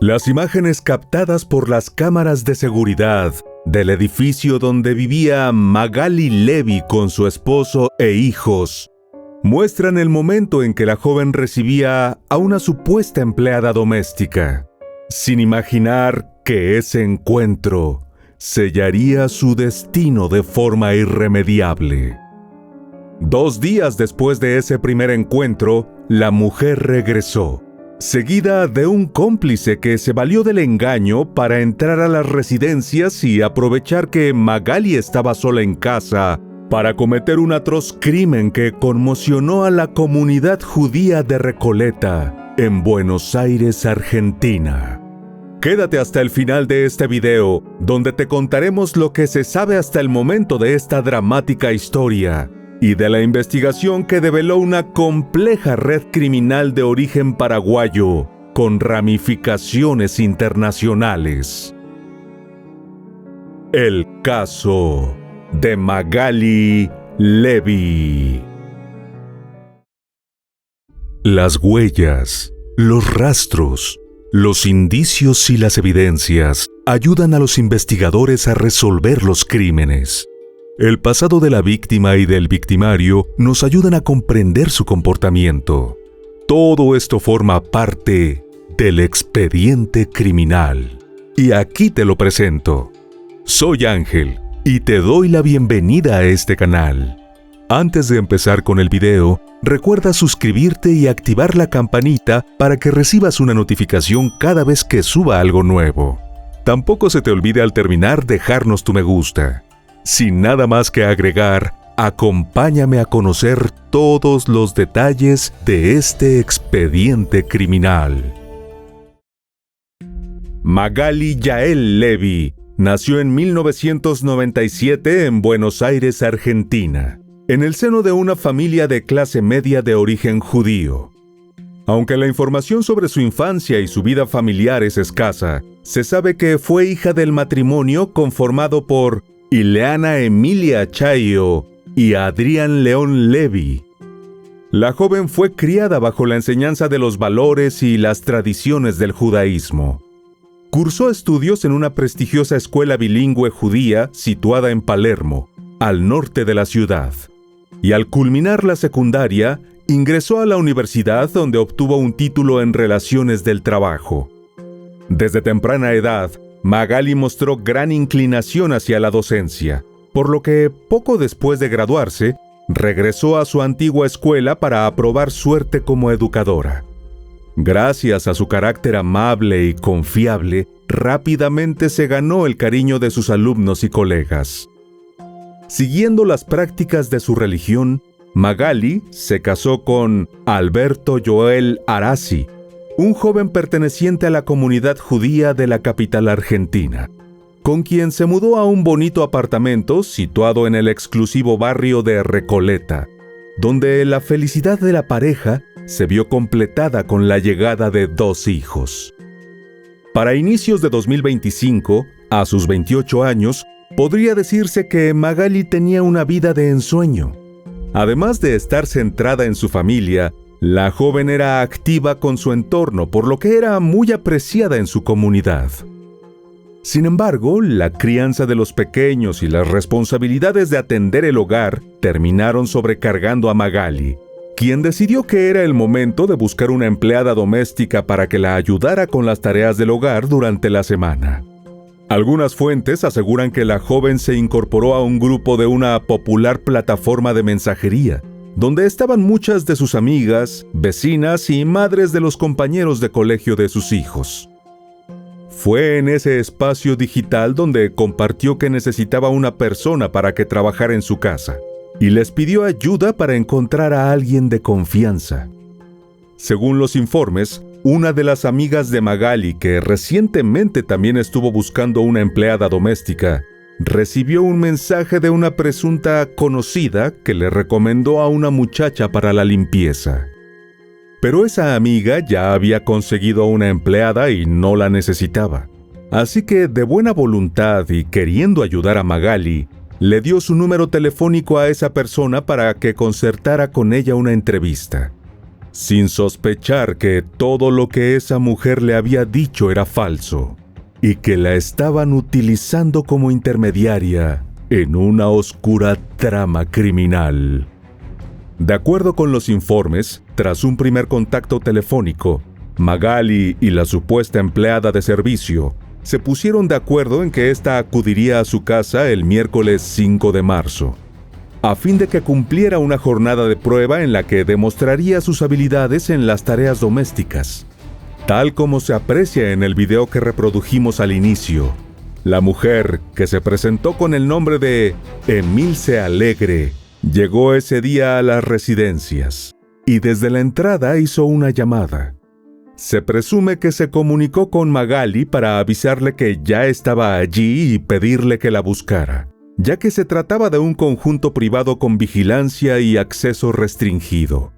Las imágenes captadas por las cámaras de seguridad del edificio donde vivía Magali Levy con su esposo e hijos muestran el momento en que la joven recibía a una supuesta empleada doméstica, sin imaginar que ese encuentro sellaría su destino de forma irremediable. 2 días después de ese primer encuentro, la mujer regresó, seguida de un cómplice que se valió del engaño para entrar a las residencias y aprovechar que Magali estaba sola en casa para cometer un atroz crimen que conmocionó a la comunidad judía de Recoleta, en Buenos Aires, Argentina. Quédate hasta el final de este video, donde te contaremos lo que se sabe hasta el momento de esta dramática historia y de la investigación que develó una compleja red criminal de origen paraguayo con ramificaciones internacionales. El caso de Magali Levy. Las huellas, los rastros, los indicios y las evidencias ayudan a los investigadores a resolver los crímenes. El pasado de la víctima y del victimario nos ayudan a comprender su comportamiento. Todo esto forma parte del expediente criminal. Y aquí te lo presento. Soy Ángel y te doy la bienvenida a este canal. Antes de empezar con el video, recuerda suscribirte y activar la campanita para que recibas una notificación cada vez que suba algo nuevo. Tampoco se te olvide al terminar dejarnos tu me gusta. Sin nada más que agregar, acompáñame a conocer todos los detalles de este expediente criminal. Magali Yael Levy nació en 1997 en Buenos Aires, Argentina, en el seno de una familia de clase media de origen judío. Aunque la información sobre su infancia y su vida familiar es escasa, se sabe que fue hija del matrimonio conformado por Ileana Emilia Chayo y Adrián León Levy. La joven fue criada bajo la enseñanza de los valores y las tradiciones del judaísmo. Cursó estudios en una prestigiosa escuela bilingüe judía situada en Palermo, al norte de la ciudad, y al culminar la secundaria, ingresó a la universidad donde obtuvo un título en Relaciones del Trabajo. Desde temprana edad, Magali mostró gran inclinación hacia la docencia, por lo que, poco después de graduarse, regresó a su antigua escuela para probar suerte como educadora. Gracias a su carácter amable y confiable, rápidamente se ganó el cariño de sus alumnos y colegas. Siguiendo las prácticas de su religión, Magali se casó con Alberto Joel Arasi, un joven perteneciente a la comunidad judía de la capital argentina, con quien se mudó a un bonito apartamento situado en el exclusivo barrio de Recoleta, donde la felicidad de la pareja se vio completada con la llegada de 2 hijos. Para inicios de 2025, a sus 28 años, podría decirse que Magali tenía una vida de ensueño. Además de estar centrada en su familia, la joven era activa con su entorno, por lo que era muy apreciada en su comunidad. Sin embargo, la crianza de los pequeños y las responsabilidades de atender el hogar terminaron sobrecargando a Magali, quien decidió que era el momento de buscar una empleada doméstica para que la ayudara con las tareas del hogar durante la semana. Algunas fuentes aseguran que la joven se incorporó a un grupo de una popular plataforma de mensajería, donde estaban muchas de sus amigas, vecinas y madres de los compañeros de colegio de sus hijos. Fue en ese espacio digital donde compartió que necesitaba una persona para que trabajara en su casa, y les pidió ayuda para encontrar a alguien de confianza. Según los informes, una de las amigas de Magali, que recientemente también estuvo buscando una empleada doméstica, recibió un mensaje de una presunta conocida que le recomendó a una muchacha para la limpieza. Pero esa amiga ya había conseguido una empleada y no la necesitaba. Así que, de buena voluntad y queriendo ayudar a Magali, le dio su número telefónico a esa persona para que concertara con ella una entrevista. sin sospechar que todo lo que esa mujer le había dicho era falso y que la estaban utilizando como intermediaria en una oscura trama criminal. De acuerdo con los informes, tras un primer contacto telefónico, Magali y la supuesta empleada de servicio se pusieron de acuerdo en que ésta acudiría a su casa el miércoles 5 de marzo, a fin de que cumpliera una jornada de prueba en la que demostraría sus habilidades en las tareas domésticas. Tal como se aprecia en el video que reprodujimos al inicio, la mujer, que se presentó con el nombre de Emilce Alegre, llegó ese día a las residencias y desde la entrada hizo una llamada. Se presume que se comunicó con Magali para avisarle que ya estaba allí y pedirle que la buscara, ya que se trataba de un conjunto privado con vigilancia y acceso restringido.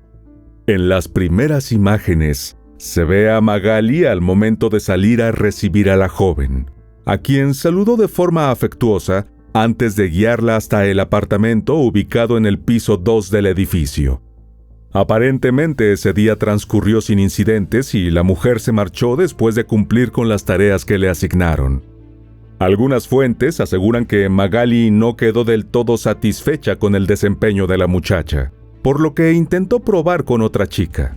En las primeras imágenes, se ve a Magali al momento de salir a recibir a la joven, a quien saludó de forma afectuosa antes de guiarla hasta el apartamento ubicado en el piso 2 del edificio. Aparentemente ese día transcurrió sin incidentes y la mujer se marchó después de cumplir con las tareas que le asignaron. Algunas fuentes aseguran que Magali no quedó del todo satisfecha con el desempeño de la muchacha, por lo que intentó probar con otra chica.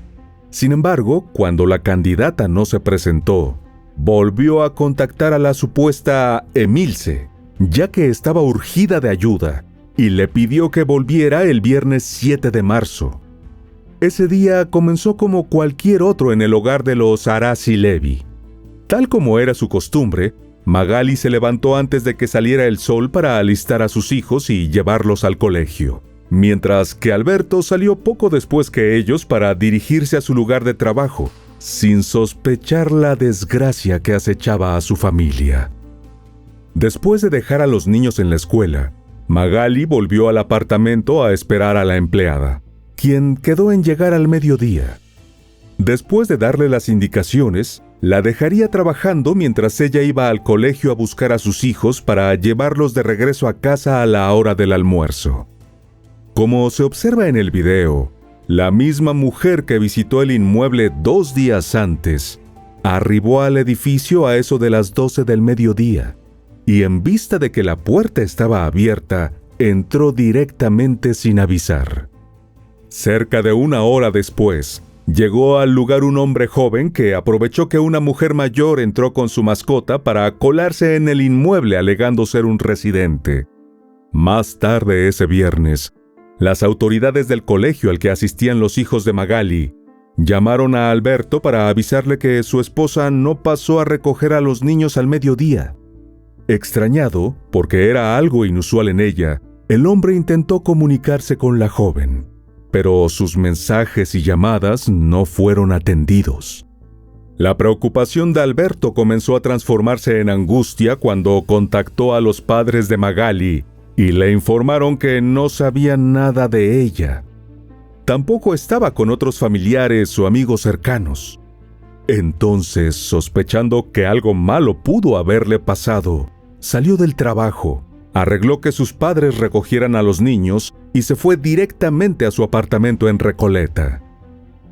Sin embargo, cuando la candidata no se presentó, volvió a contactar a la supuesta Emilce, ya que estaba urgida de ayuda, y le pidió que volviera el viernes 7 de marzo. Ese día comenzó como cualquier otro en el hogar de los Arasi Levy. Tal como era su costumbre, Magali se levantó antes de que saliera el sol para alistar a sus hijos y llevarlos al colegio, mientras que Alberto salió poco después que ellos para dirigirse a su lugar de trabajo, sin sospechar la desgracia que acechaba a su familia. Después de dejar a los niños en la escuela, Magali volvió al apartamento a esperar a la empleada, quien quedó en llegar al mediodía. Después de darle las indicaciones, la dejaría trabajando mientras ella iba al colegio a buscar a sus hijos para llevarlos de regreso a casa a la hora del almuerzo. Como se observa en el video, la misma mujer que visitó el inmueble 2 días antes, arribó al edificio a eso de las 12 del mediodía, y en vista de que la puerta estaba abierta, entró directamente sin avisar. Cerca de 1 hora después, llegó al lugar un hombre joven que aprovechó que una mujer mayor entró con su mascota para colarse en el inmueble alegando ser un residente. Más tarde ese viernes, las autoridades del colegio al que asistían los hijos de Magali llamaron a Alberto para avisarle que su esposa no pasó a recoger a los niños al mediodía. Extrañado, porque era algo inusual en ella, el hombre intentó comunicarse con la joven, pero sus mensajes y llamadas no fueron atendidos. La preocupación de Alberto comenzó a transformarse en angustia cuando contactó a los padres de Magali y le informaron que no sabían nada de ella. Tampoco estaba con otros familiares o amigos cercanos. Entonces, sospechando que algo malo pudo haberle pasado, salió del trabajo, arregló que sus padres recogieran a los niños y se fue directamente a su apartamento en Recoleta.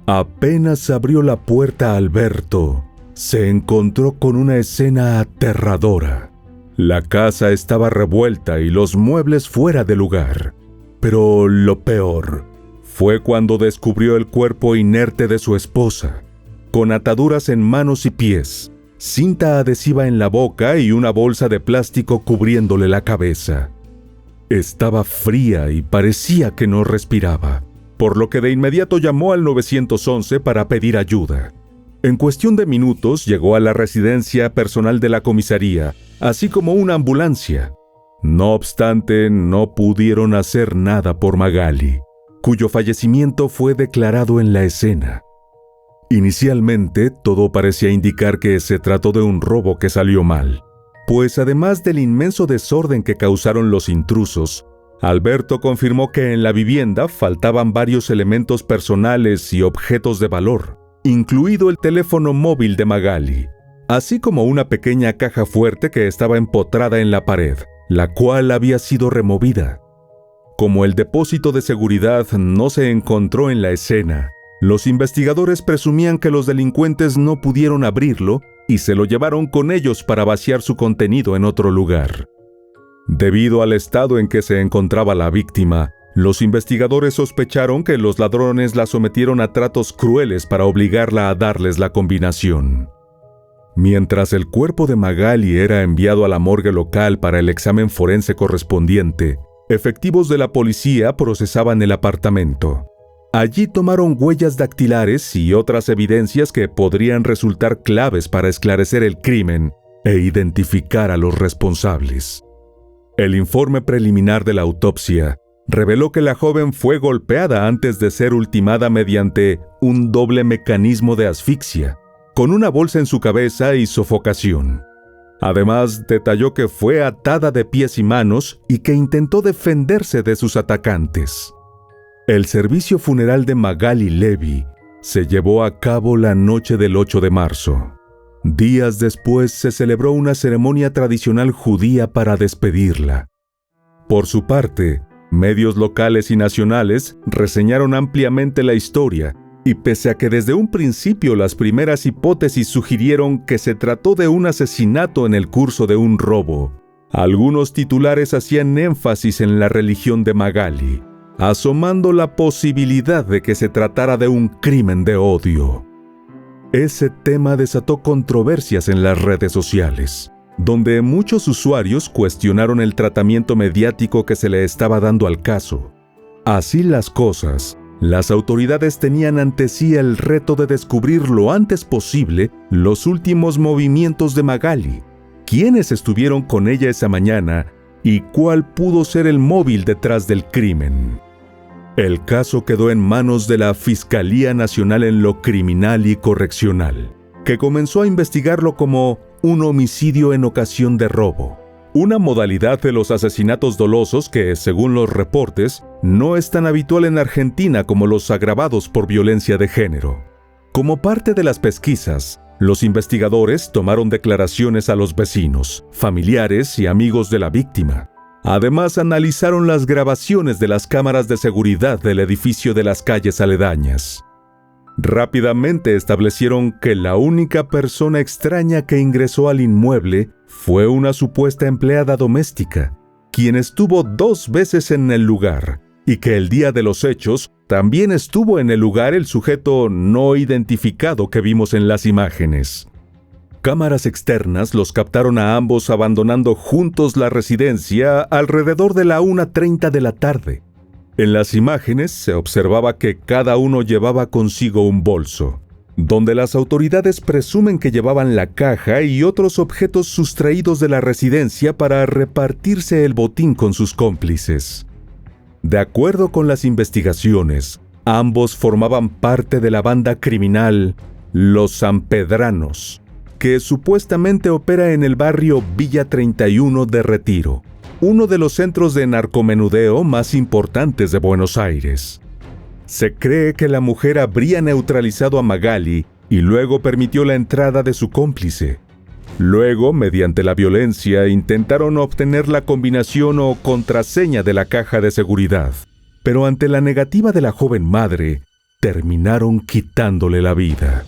Apenas abrió la puerta a Alberto, se encontró con una escena aterradora. La casa estaba revuelta y los muebles fuera de lugar. Pero lo peor fue cuando descubrió el cuerpo inerte de su esposa, con ataduras en manos y pies, cinta adhesiva en la boca y una bolsa de plástico cubriéndole la cabeza. Estaba fría y parecía que no respiraba, por lo que de inmediato llamó al 911 para pedir ayuda. En cuestión de minutos llegó a la residencia personal de la comisaría, así como una ambulancia. No obstante, no pudieron hacer nada por Magali, cuyo fallecimiento fue declarado en la escena. Inicialmente, todo parecía indicar que se trató de un robo que salió mal, pues además del inmenso desorden que causaron los intrusos, Alberto confirmó que en la vivienda faltaban varios elementos personales y objetos de valor, incluido el teléfono móvil de Magali, así como una pequeña caja fuerte que estaba empotrada en la pared, la cual había sido removida. Como el depósito de seguridad no se encontró en la escena, Los investigadores presumían que los delincuentes no pudieron abrirlo y se lo llevaron con ellos para vaciar su contenido en otro lugar. Debido al estado en que se encontraba la víctima, los investigadores sospecharon que los ladrones la sometieron a tratos crueles para obligarla a darles la combinación. Mientras el cuerpo de Magali era enviado a la morgue local para el examen forense correspondiente, efectivos de la policía procesaban el apartamento. Allí tomaron huellas dactilares y otras evidencias que podrían resultar claves para esclarecer el crimen e identificar a los responsables. El informe preliminar de la autopsia reveló que la joven fue golpeada antes de ser ultimada mediante un doble mecanismo de asfixia, con una bolsa en su cabeza y sofocación. Además, detalló que fue atada de pies y manos y que intentó defenderse de sus atacantes. El servicio funeral de Magali Levy se llevó a cabo la noche del 8 de marzo. Días después se celebró una ceremonia tradicional judía para despedirla. Por su parte, medios locales y nacionales reseñaron ampliamente la historia, y pese a que desde un principio las primeras hipótesis sugirieron que se trató de un asesinato en el curso de un robo, algunos titulares hacían énfasis en la religión de Magali, asomando la posibilidad de que se tratara de un crimen de odio. Ese tema desató controversias en las redes sociales, donde muchos usuarios cuestionaron el tratamiento mediático que se le estaba dando al caso. Así las cosas, las autoridades tenían ante sí el reto de descubrir lo antes posible los últimos movimientos de Magali, quiénes estuvieron con ella esa mañana y cuál pudo ser el móvil detrás del crimen. El caso quedó en manos de la Fiscalía Nacional en lo Criminal y Correccional, que comenzó a investigarlo como un homicidio en ocasión de robo, una modalidad de los asesinatos dolosos que, según los reportes, no es tan habitual en Argentina como los agravados por violencia de género. Como parte de las pesquisas, los investigadores tomaron declaraciones a los vecinos, familiares y amigos de la víctima. Además, analizaron las grabaciones de las cámaras de seguridad del edificio de las calles aledañas. Rápidamente establecieron que la única persona extraña que ingresó al inmueble fue una supuesta empleada doméstica, quien estuvo 2 veces en el lugar, y que el día de los hechos también estuvo en el lugar el sujeto no identificado que vimos en las imágenes. Cámaras externas los captaron a ambos abandonando juntos la residencia alrededor de la 1:30 de la tarde. En las imágenes se observaba que cada uno llevaba consigo un bolso, donde las autoridades presumen que llevaban la caja y otros objetos sustraídos de la residencia para repartirse el botín con sus cómplices. De acuerdo con las investigaciones, ambos formaban parte de la banda criminal Los Sanpedranos, que supuestamente opera en el barrio Villa 31 de Retiro, uno de los centros de narcomenudeo más importantes de Buenos Aires. Se cree que la mujer habría neutralizado a Magali y luego permitió la entrada de su cómplice. Luego, mediante la violencia, intentaron obtener la combinación o contraseña de la caja de seguridad, pero ante la negativa de la joven madre, terminaron quitándole la vida.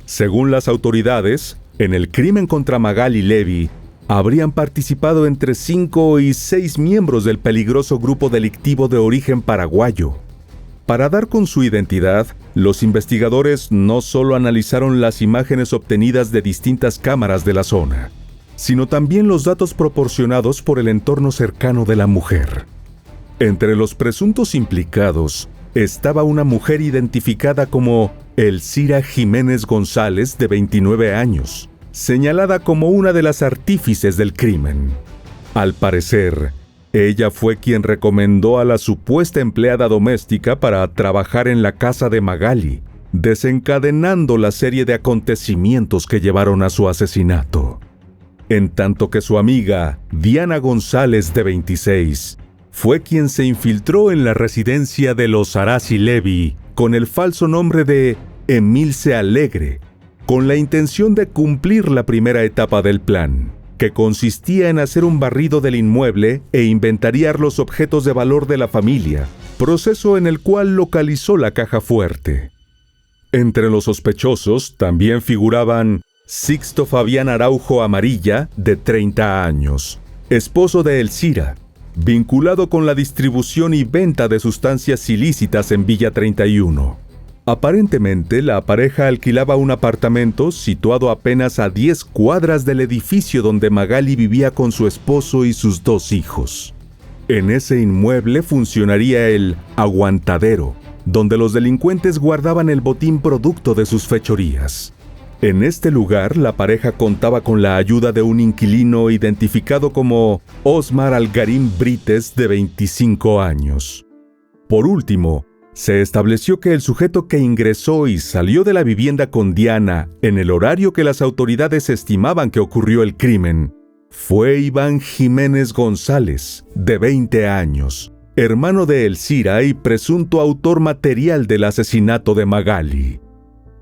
Según las autoridades, en el crimen contra Magali Levy, habrían participado entre 5 y 6 miembros del peligroso grupo delictivo de origen paraguayo. Para dar con su identidad, los investigadores no solo analizaron las imágenes obtenidas de distintas cámaras de la zona, sino también los datos proporcionados por el entorno cercano de la mujer. Entre los presuntos implicados estaba una mujer identificada como Elcira Jiménez González, de 29 años, señalada como una de las artífices del crimen. Al parecer, ella fue quien recomendó a la supuesta empleada doméstica para trabajar en la casa de Magali, desencadenando la serie de acontecimientos que llevaron a su asesinato. En tanto que su amiga, Diana González, de 26, fue quien se infiltró en la residencia de los Arazi Levy con el falso nombre de Emilce Alegre, con la intención de cumplir la primera etapa del plan, que consistía en hacer un barrido del inmueble e inventariar los objetos de valor de la familia, proceso en el cual localizó la caja fuerte. Entre los sospechosos también figuraban Sixto Fabián Araujo Amarilla, de 30 años, esposo de Elcira, vinculado con la distribución y venta de sustancias ilícitas en Villa 31. Aparentemente, la pareja alquilaba un apartamento situado apenas a 10 cuadras del edificio donde Magali vivía con su esposo y sus 2 hijos. En ese inmueble funcionaría el aguantadero, donde los delincuentes guardaban el botín producto de sus fechorías. En este lugar, la pareja contaba con la ayuda de un inquilino identificado como Osmar Algarín Brites, de 25 años. Por último, se estableció que el sujeto que ingresó y salió de la vivienda con Diana en el horario que las autoridades estimaban que ocurrió el crimen fue Iván Jiménez González, de 20 años, hermano de Elcira y presunto autor material del asesinato de Magali.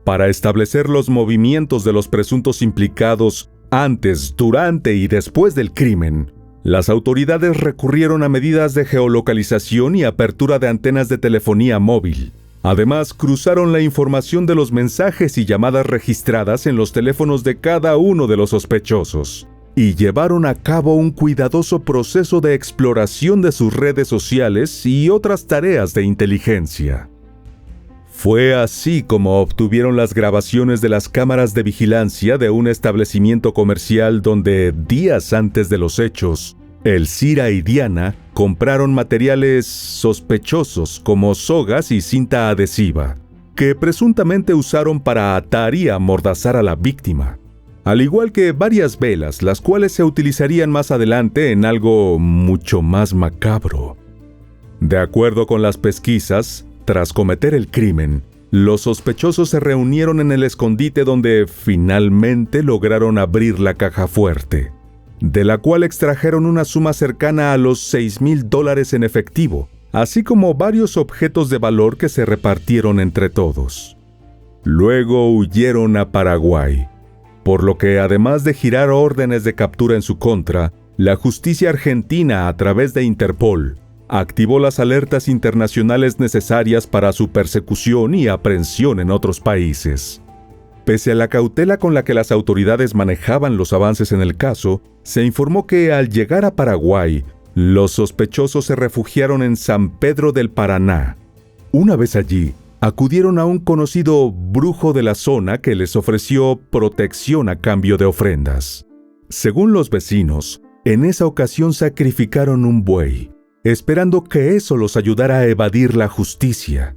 Para establecer los movimientos de los presuntos implicados antes, durante y después del crimen, las autoridades recurrieron a medidas de geolocalización y apertura de antenas de telefonía móvil. Además, cruzaron la información de los mensajes y llamadas registradas en los teléfonos de cada uno de los sospechosos y llevaron a cabo un cuidadoso proceso de exploración de sus redes sociales y otras tareas de inteligencia. Fue así como obtuvieron las grabaciones de las cámaras de vigilancia de un establecimiento comercial donde, días antes de los hechos, Elcira y Diana compraron materiales sospechosos como sogas y cinta adhesiva, que presuntamente usaron para atar y amordazar a la víctima, al igual que varias velas, las cuales se utilizarían más adelante en algo mucho más macabro. De acuerdo con las pesquisas, tras cometer el crimen, los sospechosos se reunieron en el escondite donde finalmente lograron abrir la caja fuerte, de la cual extrajeron una suma cercana a los $6,000 en efectivo, así como varios objetos de valor que se repartieron entre todos. Luego huyeron a Paraguay, por lo que además de girar órdenes de captura en su contra, la justicia argentina, a través de Interpol, activó las alertas internacionales necesarias para su persecución y aprehensión en otros países. Pese a la cautela con la que las autoridades manejaban los avances en el caso, se informó que al llegar a Paraguay, los sospechosos se refugiaron en San Pedro del Paraná. Una vez allí, acudieron a un conocido brujo de la zona que les ofreció protección a cambio de ofrendas. Según los vecinos, en esa ocasión sacrificaron un buey, esperando que eso los ayudara a evadir la justicia.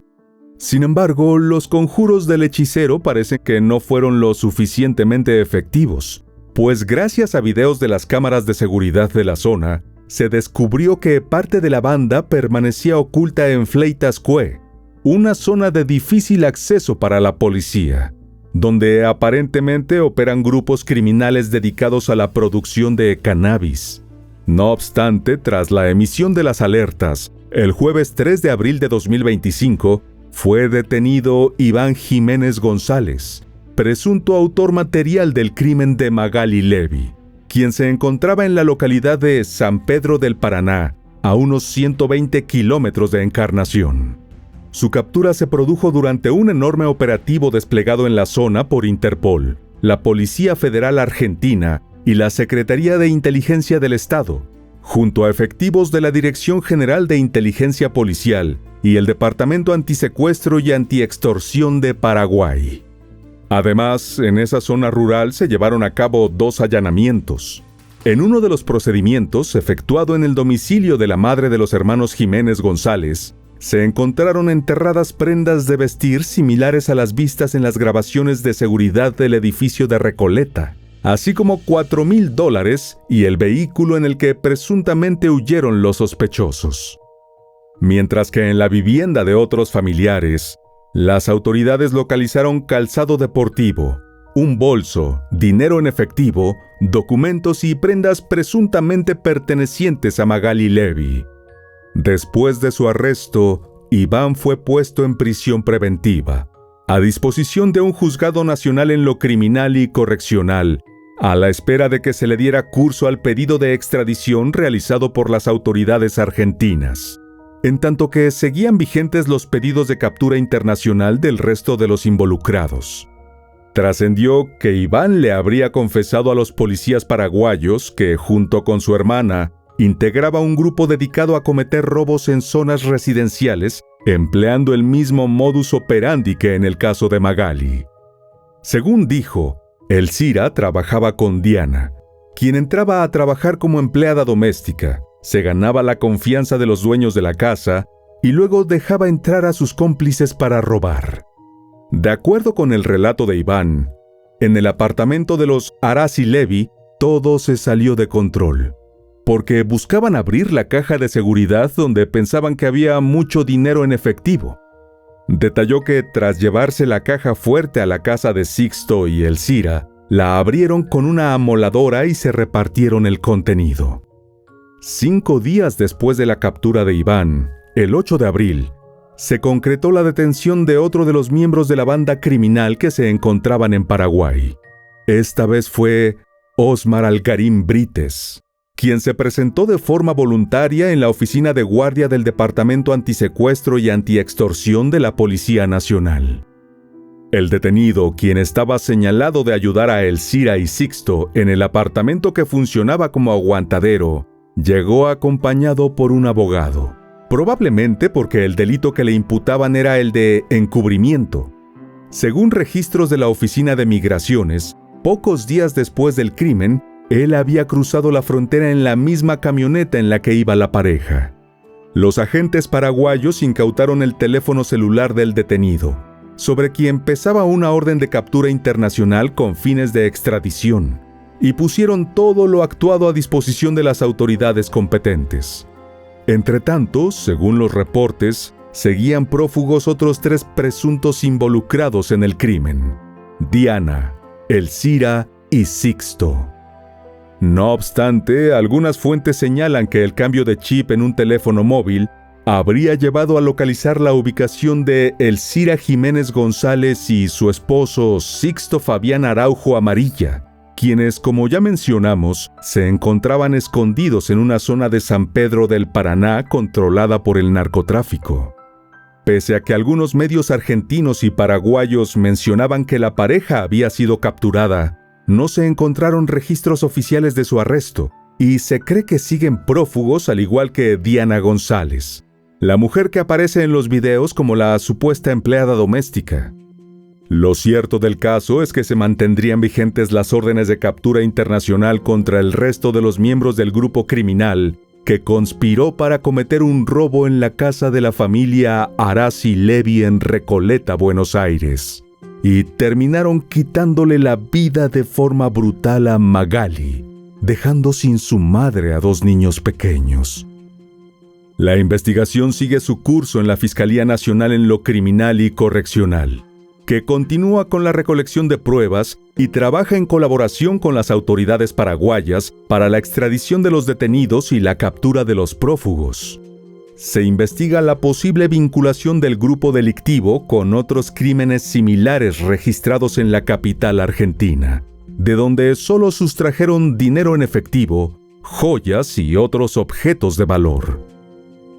Sin embargo, los conjuros del hechicero parecen que no fueron lo suficientemente efectivos, pues gracias a videos de las cámaras de seguridad de la zona, se descubrió que parte de la banda permanecía oculta en Fleitas-Cue, una zona de difícil acceso para la policía, donde aparentemente operan grupos criminales dedicados a la producción de cannabis. No obstante, tras la emisión de las alertas, el jueves 3 de abril de 2025, fue detenido Iván Jiménez González, presunto autor material del crimen de Magali Levy, quien se encontraba en la localidad de San Pedro del Paraná, a unos 120 kilómetros de Encarnación. Su captura se produjo durante un enorme operativo desplegado en la zona por Interpol, la Policía Federal Argentina y la Secretaría de Inteligencia del Estado, junto a efectivos de la Dirección General de Inteligencia Policial y el Departamento Antisecuestro y Antiextorsión de Paraguay. Además, en esa zona rural se llevaron a cabo 2 allanamientos. En uno de los procedimientos, efectuado en el domicilio de la madre de los hermanos Jiménez González, se encontraron enterradas prendas de vestir similares a las vistas en las grabaciones de seguridad del edificio de Recoleta, así como $4,000 y el vehículo en el que presuntamente huyeron los sospechosos. Mientras que en la vivienda de otros familiares, las autoridades localizaron calzado deportivo, un bolso, dinero en efectivo, documentos y prendas presuntamente pertenecientes a Magali Levy. Después de su arresto, Iván fue puesto en prisión preventiva, a disposición de un juzgado nacional en lo criminal y correccional, a la espera de que se le diera curso al pedido de extradición realizado por las autoridades argentinas. en tanto que seguían vigentes los pedidos de captura internacional del resto de los involucrados. Trascendió que Iván le habría confesado a los policías paraguayos que, junto con su hermana, integraba un grupo dedicado a cometer robos en zonas residenciales, empleando el mismo modus operandi que en el caso de Magali. Según dijo, Elcira trabajaba con Diana, quien entraba a trabajar como empleada doméstica, se ganaba la confianza de los dueños de la casa y luego dejaba entrar a sus cómplices para robar. De acuerdo con el relato de Iván, en el apartamento de los Arasi Levy todo se salió de control, porque buscaban abrir la caja de seguridad donde pensaban que había mucho dinero en efectivo. Detalló que tras llevarse la caja fuerte a la casa de Sixto y Elcira, la abrieron con una amoladora y se repartieron el contenido. 5 días después de la captura de Iván, el 8 de abril, se concretó la detención de otro de los miembros de la banda criminal que se encontraban en Paraguay. Esta vez fue Osmar Algarín Brites, quien se presentó de forma voluntaria en la oficina de guardia del Departamento Antisecuestro y Antiextorsión de la Policía Nacional. El detenido, quien estaba señalado de ayudar a Elcira y Sixto en el apartamento que funcionaba como aguantadero, llegó acompañado por un abogado, probablemente porque el delito que le imputaban era el de encubrimiento. Según registros de la Oficina de Migraciones, pocos días después del crimen, él había cruzado la frontera en la misma camioneta en la que iba la pareja. Los agentes paraguayos incautaron el teléfono celular del detenido, sobre quien pesaba una orden de captura internacional con fines de extradición, y pusieron todo lo actuado a disposición de las autoridades competentes. Entretanto, según los reportes, seguían prófugos otros 3 presuntos involucrados en el crimen: Diana, Elcira y Sixto. No obstante, algunas fuentes señalan que el cambio de chip en un teléfono móvil habría llevado a localizar la ubicación de Elcira Jiménez González y su esposo Sixto Fabián Araujo Amarilla, quienes, como ya mencionamos, se encontraban escondidos en una zona de San Pedro del Paraná controlada por el narcotráfico. Pese a que algunos medios argentinos y paraguayos mencionaban que la pareja había sido capturada, no se encontraron registros oficiales de su arresto, y se cree que siguen prófugos al igual que Diana González, la mujer que aparece en los videos como la supuesta empleada doméstica. Lo cierto del caso es que se mantendrían vigentes las órdenes de captura internacional contra el resto de los miembros del grupo criminal que conspiró para cometer un robo en la casa de la familia Arasi Levy en Recoleta, Buenos Aires, y terminaron quitándole la vida de forma brutal a Magali, dejando sin su madre a 2 niños pequeños. La investigación sigue su curso en la Fiscalía Nacional en lo Criminal y Correccional, que continúa con la recolección de pruebas y trabaja en colaboración con las autoridades paraguayas para la extradición de los detenidos y la captura de los prófugos. Se investiga la posible vinculación del grupo delictivo con otros crímenes similares registrados en la capital argentina, de donde solo sustrajeron dinero en efectivo, joyas y otros objetos de valor.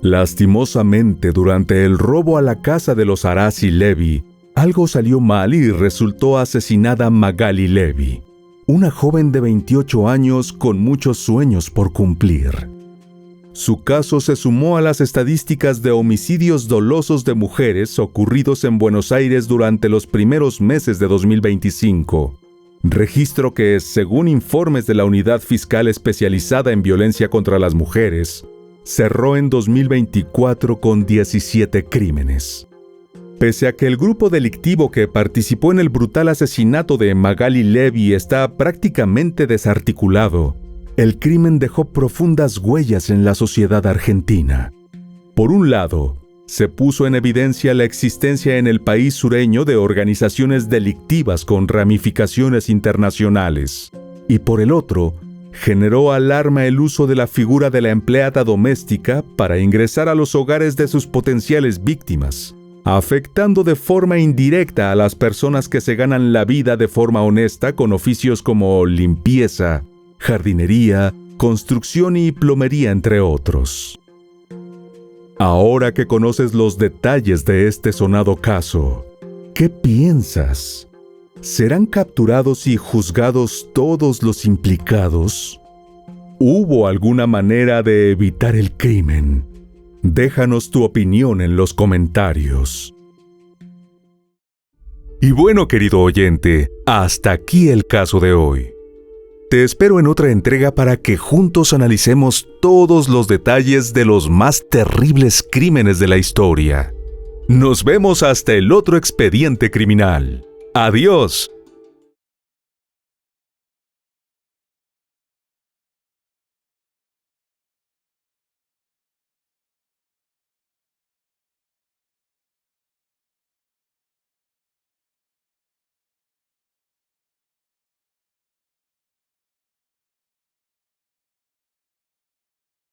Lastimosamente, durante el robo a la casa de los Arasi Levy, algo salió mal y resultó asesinada Magali Levy, una joven de 28 años con muchos sueños por cumplir. Su caso se sumó a las estadísticas de homicidios dolosos de mujeres ocurridos en Buenos Aires durante los primeros meses de 2025, registro que, según informes de la Unidad Fiscal Especializada en Violencia contra las Mujeres, cerró en 2024 con 17 crímenes. Pese a que el grupo delictivo que participó en el brutal asesinato de Magali Levy está prácticamente desarticulado, el crimen dejó profundas huellas en la sociedad argentina. Por un lado, se puso en evidencia la existencia en el país sureño de organizaciones delictivas con ramificaciones internacionales, y por el otro, generó alarma el uso de la figura de la empleada doméstica para ingresar a los hogares de sus potenciales víctimas, afectando de forma indirecta a las personas que se ganan la vida de forma honesta con oficios como limpieza, jardinería, construcción y plomería, entre otros. Ahora que conoces los detalles de este sonado caso, ¿qué piensas? ¿Serán capturados y juzgados todos los implicados? ¿Hubo alguna manera de evitar el crimen? Déjanos tu opinión en los comentarios. Y bueno, querido oyente, hasta aquí el caso de hoy. Te espero en otra entrega para que juntos analicemos todos los detalles de los más terribles crímenes de la historia. Nos vemos hasta el otro expediente criminal. ¡Adiós!